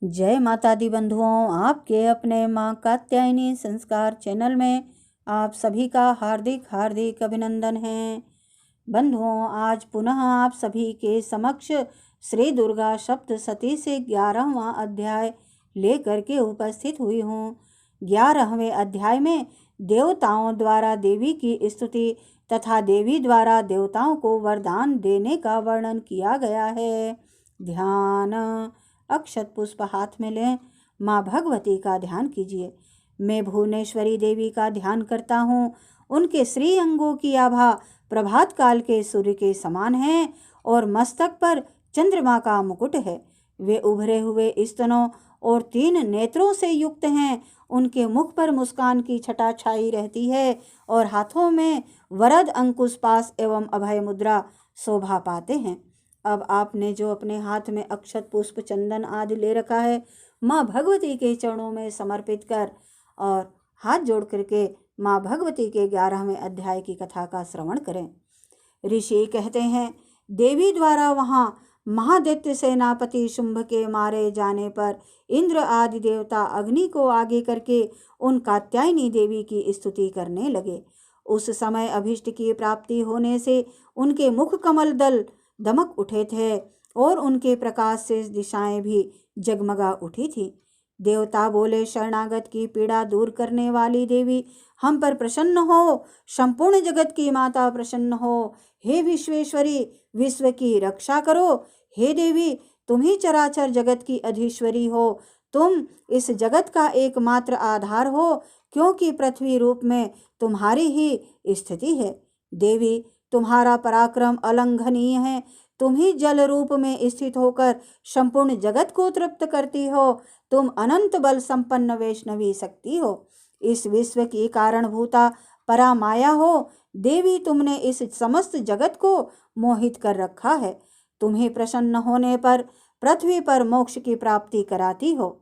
जय माता दी बंधुओं, आपके अपने माँ कात्यायनी संस्कार चैनल में आप सभी का हार्दिक हार्दिक अभिनंदन है। बंधुओं, आज पुनः आप सभी के समक्ष श्री दुर्गा सप्तशती से 11वां अध्याय लेकर के उपस्थित हुई हूँ। 11वें अध्याय में देवताओं द्वारा देवी की स्तुति तथा देवी द्वारा देवताओं को वरदान देने का वर्णन किया गया है। ध्यान। अक्षत पुष्प हाथ में लें, माँ भगवती का ध्यान कीजिए। मैं भुवनेश्वरी देवी का ध्यान करता हूँ। उनके श्री अंगों की आभा प्रभात काल के सूर्य के समान है और मस्तक पर चंद्रमा का मुकुट है। वे उभरे हुए स्तनों और 3 नेत्रों से युक्त हैं। उनके मुख पर मुस्कान की छटा छाई रहती है और हाथों में वरद अंकुश पास एवं अभय मुद्रा शोभा पाते हैं। अब आपने जो अपने हाथ में अक्षत पुष्प चंदन आदि ले रखा है, माँ भगवती के चरणों में समर्पित कर और हाथ जोड़ करके माँ भगवती के 11वें अध्याय की कथा का श्रवण करें। ऋषि कहते हैं, देवी द्वारा वहाँ महादैत्य सेनापति शुंभ के मारे जाने पर इंद्र आदि देवता अग्नि को आगे करके उन कात्यायनी देवी की स्तुति करने लगे। उस समय अभिष्ट की प्राप्ति होने से उनके मुख कमल दल दमक उठे थे और उनके प्रकाश से दिशाएं भी जगमगा उठी थी। देवता बोले, शरणागत की पीड़ा दूर करने वाली देवी, हम पर प्रसन्न हो। संपूर्ण जगत की माता प्रसन्न हो। हे विश्वेश्वरी, विश्व की रक्षा करो। हे देवी, तुम ही चराचर जगत की अधीश्वरी हो। तुम इस जगत का एकमात्र आधार हो, क्योंकि पृथ्वी रूप में तुम्हारी ही स्थिति है। देवी, तुम्हारा पराक्रम अलंघनीय है। तुम ही जल रूप में स्थित होकर संपूर्ण जगत को तृप्त करती हो। तुम अनंत बल संपन्न वैष्णवी शक्ति हो। इस विश्व की कारणभूता परामाया हो। देवी, तुमने इस समस्त जगत को मोहित कर रखा है। तुम्हें प्रसन्न होने पर पृथ्वी पर मोक्ष की प्राप्ति कराती हो।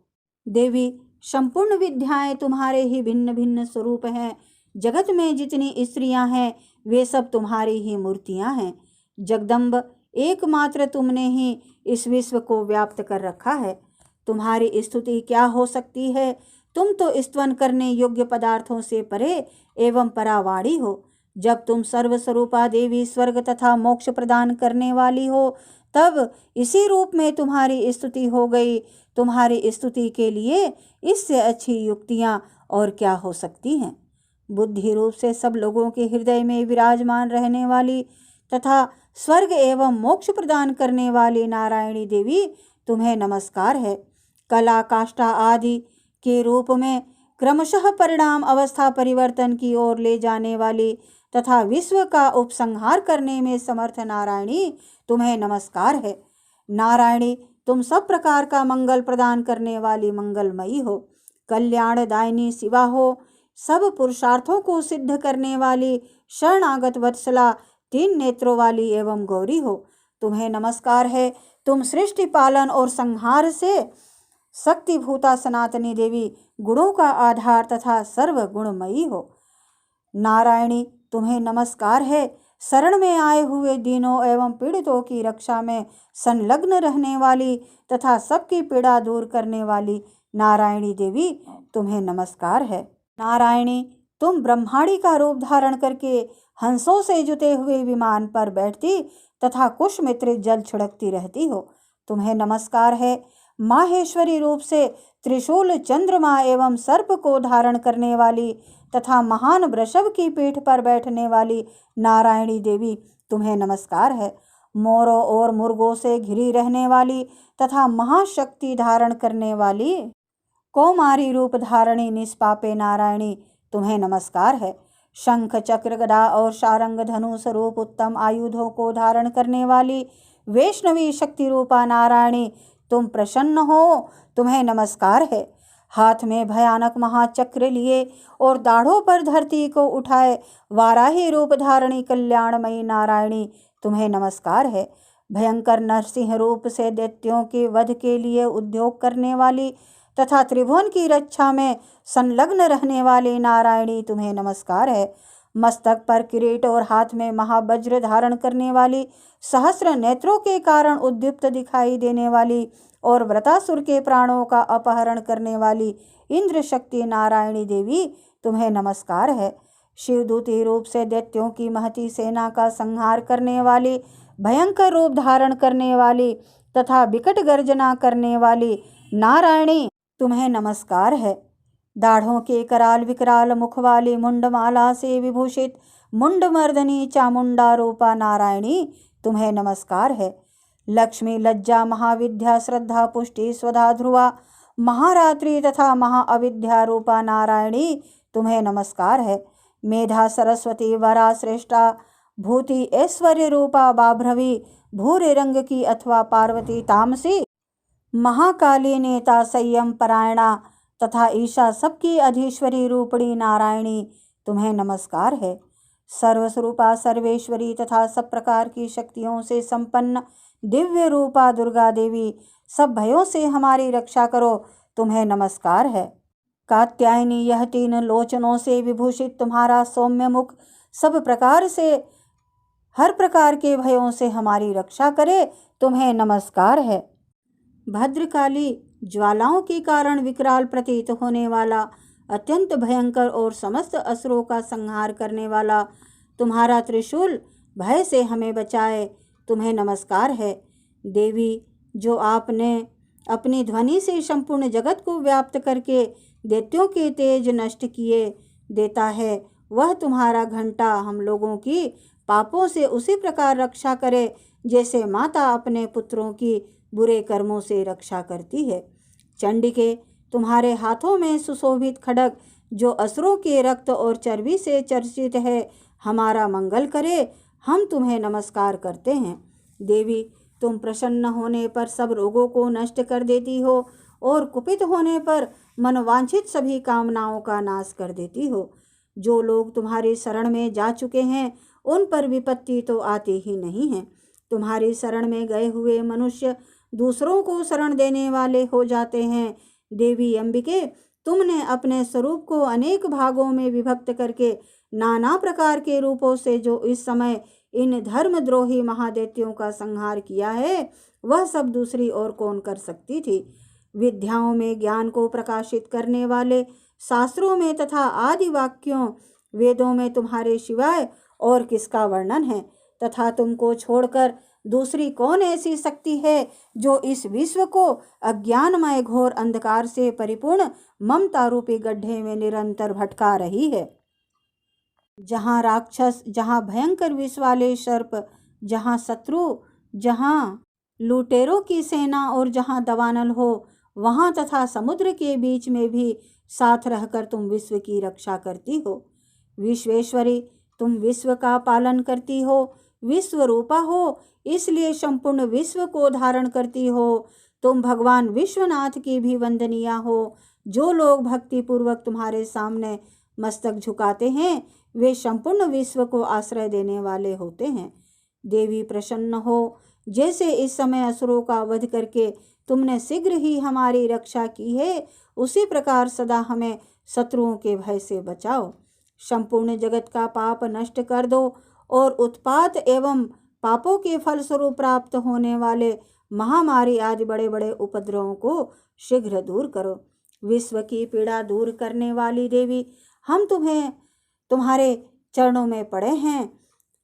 देवी, संपूर्ण विद्याएं तुम्हारे ही भिन्न भिन्न स्वरूप हैं। जगत में जितनी स्त्रियां हैं वे सब तुम्हारी ही मूर्तियां हैं। जगदम्ब, एकमात्र तुमने ही इस विश्व को व्याप्त कर रखा है। तुम्हारी स्तुति क्या हो सकती है। तुम तो स्तवन करने योग्य पदार्थों से परे एवं परावाणी हो। जब तुम सर्वस्वरूपा देवी स्वर्ग तथा मोक्ष प्रदान करने वाली हो, तब इसी रूप में तुम्हारी स्तुति हो गई। तुम्हारी स्तुति के लिए इससे अच्छी युक्तियां और क्या हो सकती हैं। बुद्धि रूप से सब लोगों के हृदय में विराजमान रहने वाली तथा स्वर्ग एवं मोक्ष प्रदान करने वाली नारायणी देवी, तुम्हें नमस्कार है। कला, काष्ठा आदि के रूप में क्रमशः परिणाम अवस्था परिवर्तन की ओर ले जाने वाली तथा विश्व का उपसंहार करने में समर्थ नारायणी, तुम्हें नमस्कार है। नारायणी, तुम सब प्रकार का मंगल प्रदान करने वाली मंगलमयी हो। कल्याणदायिनी शिवा हो। सब पुरुषार्थों को सिद्ध करने वाली शरणागत वत्सला, 3 नेत्रों वाली एवं गौरी हो। तुम्हें नमस्कार है। तुम सृष्टि पालन और संहार से शक्तिभूता सनातनी देवी, गुणों का आधार तथा सर्व गुणमयी हो। नारायणी, तुम्हें नमस्कार है। शरण में आए हुए दीनों एवं पीड़ितों की रक्षा में संलग्न रहने वाली तथा सबकी पीड़ा दूर करने वाली नारायणी देवी, तुम्हें नमस्कार है। नारायणी, तुम ब्रह्माणी का रूप धारण करके हंसों से जुते हुए विमान पर बैठती तथा कुश मित्रित जल छिड़कती रहती हो। तुम्हें नमस्कार है। माहेश्वरी रूप से त्रिशूल, चंद्रमा एवं सर्प को धारण करने वाली तथा महान वृषभ की पीठ पर बैठने वाली नारायणी देवी, तुम्हें नमस्कार है। मोरों और मुर्गों से घिरी रहने वाली तथा महाशक्ति धारण करने वाली कौमारी रूप धारणी निष्पापे नारायणी, तुम्हें नमस्कार है। शंख, चक्र, गदा और शारंग धनुष रूप उत्तम आयुधों को धारण करने वाली वैष्णवी शक्ति रूपा नारायणी, तुम प्रसन्न हो। तुम्हें नमस्कार है। हाथ में भयानक महाचक्र लिए और दाढ़ों पर धरती को उठाए वाराही रूप धारणी कल्याणमयी नारायणी, तुम्हें नमस्कार है। भयंकर नरसिंह रूप से दैत्यों के वध के लिए उद्योग करने वाली तथा त्रिभुवन की रक्षा में संलग्न रहने वाली नारायणी, तुम्हें नमस्कार है। मस्तक पर किरीट और हाथ में महावज्र धारण करने वाली, सहस्र नेत्रों के कारण उद्दीप्त दिखाई देने वाली और वृतासुर के प्राणों का अपहरण करने वाली इंद्र शक्ति नारायणी देवी, तुम्हें नमस्कार है। शिवदूती रूप से दैत्यों की महती सेना का संहार करने वाली, भयंकर रूप धारण करने वाली तथा विकट गर्जना करने वाली नारायणी, तुम्हें नमस्कार है। दाढ़ों के कराल विकराल मुख वाली, मुंडमाला से विभूषित मुंडमर्दनी चामुंडा रूपा नारायणी, तुम्हें नमस्कार है। लक्ष्मी, लज्जा, महाविद्या, श्रद्धा, पुष्टि, स्वधा, ध्रुवा, महारात्रि तथा महाअविद्या रूपा नारायणी, तुम्हें नमस्कार है। मेधा, सरस्वती, वरा, श्रेष्ठा, भूति, ऐश्वर्य रूपा बाभ्रवी, भूरे रंग की अथवा पार्वती तामसी, महाकाली, नेता, संयम परायणा तथा ईशा सबकी अधीश्वरी रूपणी नारायणी, तुम्हें नमस्कार है। सर्वस्वरूपा, सर्वेश्वरी तथा सब प्रकार की शक्तियों से संपन्न दिव्य रूपा दुर्गा देवी, सब भयों से हमारी रक्षा करो, तुम्हें नमस्कार है। कात्यायनी, यह 3 लोचनों से विभूषित तुम्हारा सौम्य मुख सब प्रकार से, हर प्रकार के भयों से हमारी रक्षा करे, तुम्हें नमस्कार है। भद्रकाली, ज्वालाओं के कारण विकराल प्रतीत होने वाला, अत्यंत भयंकर और समस्त असुरों का संहार करने वाला तुम्हारा त्रिशूल भय से हमें बचाए, तुम्हें नमस्कार है। देवी, जो आपने अपनी ध्वनि से संपूर्ण जगत को व्याप्त करके दैत्यों के तेज नष्ट किए देता है, वह तुम्हारा घंटा हम लोगों की पापों से उसी प्रकार रक्षा करे जैसे माता अपने पुत्रों की बुरे कर्मों से रक्षा करती है। चंडिके, तुम्हारे हाथों में सुशोभित खड्ग जो असुरों के रक्त और चर्बी से चर्चित है, हमारा मंगल करे, हम तुम्हें नमस्कार करते हैं। देवी, तुम प्रसन्न होने पर सब रोगों को नष्ट कर देती हो और कुपित होने पर मनवांछित सभी कामनाओं का नाश कर देती हो। जो लोग तुम्हारी शरण में जा चुके हैं, उन पर विपत्ति तो आती ही नहीं है। तुम्हारी शरण में गए हुए मनुष्य दूसरों को शरण देने वाले हो जाते हैं। देवी अंबिके, तुमने अपने स्वरूप को अनेक भागों में विभक्त करके नाना प्रकार के रूपों से जो इस समय इन धर्मद्रोही महादैत्यों का संहार किया है, वह सब दूसरी ओर कौन कर सकती थी। विद्याओं में ज्ञान को प्रकाशित करने वाले, शास्त्रों में तथा आदि वाक्यों वेदों में तुम्हारे सिवाय और किसका वर्णन है, तथा तुमको छोड़कर दूसरी कौन ऐसी शक्ति है जो इस विश्व को अज्ञानमय घोर अंधकार से परिपूर्ण ममता रूपी गड्ढे में निरंतर भटका रही है। जहाँ राक्षस, जहाँ भयंकर विष वाले सर्प, जहाँ शत्रु, जहाँ लुटेरों की सेना और जहाँ दवानल हो, वहाँ तथा समुद्र के बीच में भी साथ रहकर तुम विश्व की रक्षा करती हो। विश्वेश्वरी, तुम विश्व का पालन करती हो, विश्व रूपा हो, इसलिए संपूर्ण विश्व को धारण करती हो। तुम भगवान विश्वनाथ की भी वंदनीय हो। जो लोग भक्ति पूर्वक तुम्हारे सामने मस्तक झुकाते हैं, वे संपूर्ण विश्व को आश्रय देने वाले होते हैं। देवी, प्रसन्न हो, जैसे इस समय असुरों का वध करके तुमने शीघ्र ही हमारी रक्षा की है, उसी प्रकार सदा हमें शत्रुओं के भय से बचाओ। संपूर्ण जगत का पाप नष्ट कर दो और उत्पात एवं पापों के फलस्वरूप प्राप्त होने वाले महामारी आदि बड़े बड़े उपद्रवों को शीघ्र दूर करो। विश्व की पीड़ा दूर करने वाली देवी, हम तुम्हारे चरणों में पड़े हैं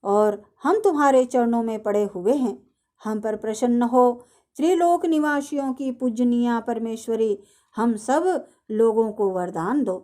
और हम तुम्हारे चरणों में पड़े हुए हैं। हम पर प्रसन्न हो। त्रिलोक निवासियों की पूजनीय परमेश्वरी, हम सब लोगों को वरदान दो।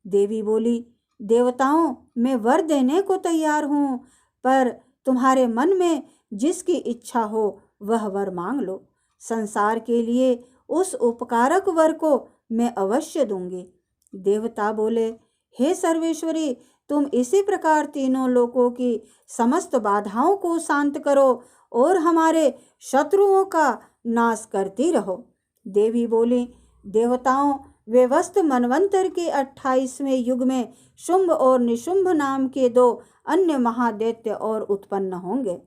देवी बोली, देवताओं, मैं वर देने को तैयार हूँ, पर तुम्हारे मन में जिसकी इच्छा हो वह वर मांग लो। संसार के लिए उस उपकारक वर को मैं अवश्य दूंगी। देवता बोले, हे सर्वेश्वरी, तुम इसी प्रकार तीनों लोकों की समस्त बाधाओं को शांत करो और हमारे शत्रुओं का नाश करती रहो। देवी बोली, देवताओं, वे वस्त मनवंतर के 28वें युग में शुंभ और निशुंभ नाम के 2 अन्य महादैत्य और उत्पन्न होंगे।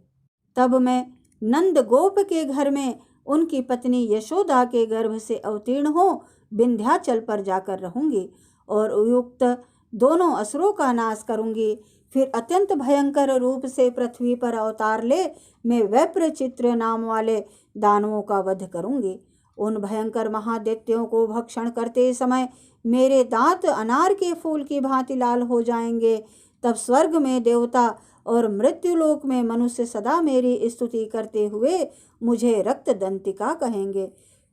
तब मैं नंद गोप के घर में उनकी पत्नी यशोदा के गर्भ से अवतीर्ण हो विंध्याचल पर जाकर रहूंगी और उयुक्त दोनों असुरों का नाश करूंगी। फिर अत्यंत भयंकर रूप से पृथ्वी पर अवतार ले मैं वैप्रचित्र नाम वाले दानवों का वध करूंगी। उन भयंकर महादैत्यों को भक्षण करते समय मेरे दांत अनार के फूल की भांति लाल हो जाएंगे। तब स्वर्ग में देवता और मृत्युलोक में मनुष्य सदा मेरी स्तुति करते हुए मुझे रक्त दंतिका कहेंगे।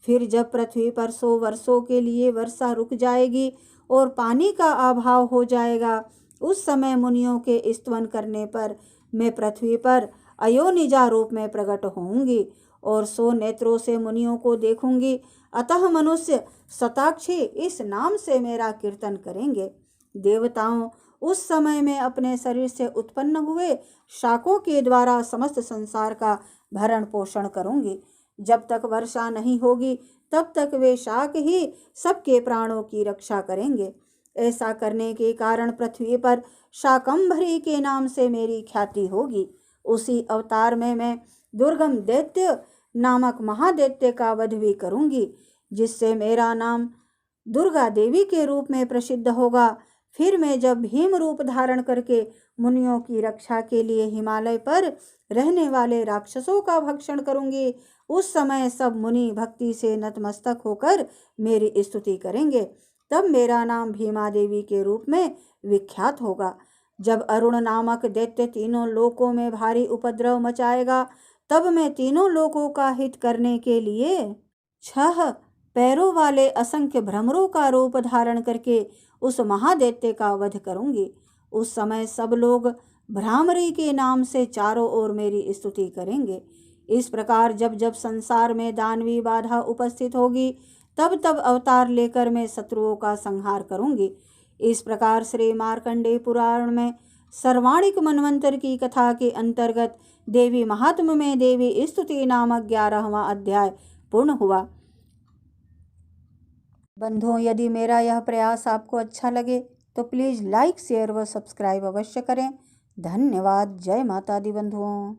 फिर जब पृथ्वी पर 100 वर्षों के लिए वर्षा रुक जाएगी और पानी का अभाव हो जाएगा, उस समय मुनियों के स्तवन करने पर मैं पृथ्वी पर अयोनिजा रूप में प्रकट होऊंगी और 100 नेत्रों से मुनियों को देखूंगी। अतः मनुष्य शताक्षी इस नाम से मेरा कीर्तन करेंगे। देवताओं, उस समय में अपने शरीर से उत्पन्न हुए शाकों के द्वारा समस्त संसार का भरण पोषण करूंगी। जब तक वर्षा नहीं होगी तब तक वे शाक ही सबके प्राणों की रक्षा करेंगे। ऐसा करने के कारण पृथ्वी पर शाकंभरी के नाम से मेरी ख्याति होगी। उसी अवतार में मैं दुर्गम दैत्य नामक महादैत्य का वध भी करूंगी, जिससे मेरा नाम दुर्गा देवी के रूप में प्रसिद्ध होगा। फिर मैं जब भीम रूप धारण करके मुनियों की रक्षा के लिए हिमालय पर रहने वाले राक्षसों का भक्षण करूंगी, उस समय सब मुनि भक्ति से नतमस्तक होकर मेरी स्तुति करेंगे। तब मेरा नाम भीमा देवी के रूप में विख्यात होगा। जब अरुण नामक दैत्य तीनों लोकों में भारी उपद्रव मचाएगा, तब मैं तीनों लोकों का हित करने के लिए 6 पैरों वाले असंख्य भ्रमरों का रूप धारण करके उस महादैत्य का वध करूंगी। उस समय सब लोग भ्रामरी के नाम से चारों ओर मेरी स्तुति करेंगे। इस प्रकार जब जब संसार में दानवी बाधा उपस्थित होगी, तब तब अवतार लेकर मैं शत्रुओं का संहार करूंगी। इस प्रकार श्री मार्कंडेय पुराण में सर्वाणिक मनवंतर की कथा के अंतर्गत देवी महात्म्य में देवी स्तुति नामक 11वां अध्याय पूर्ण हुआ। बंधुओं, यदि मेरा यह प्रयास आपको अच्छा लगे तो प्लीज़ लाइक, शेयर व सब्सक्राइब अवश्य करें। धन्यवाद। जय माता दी बंधुओं।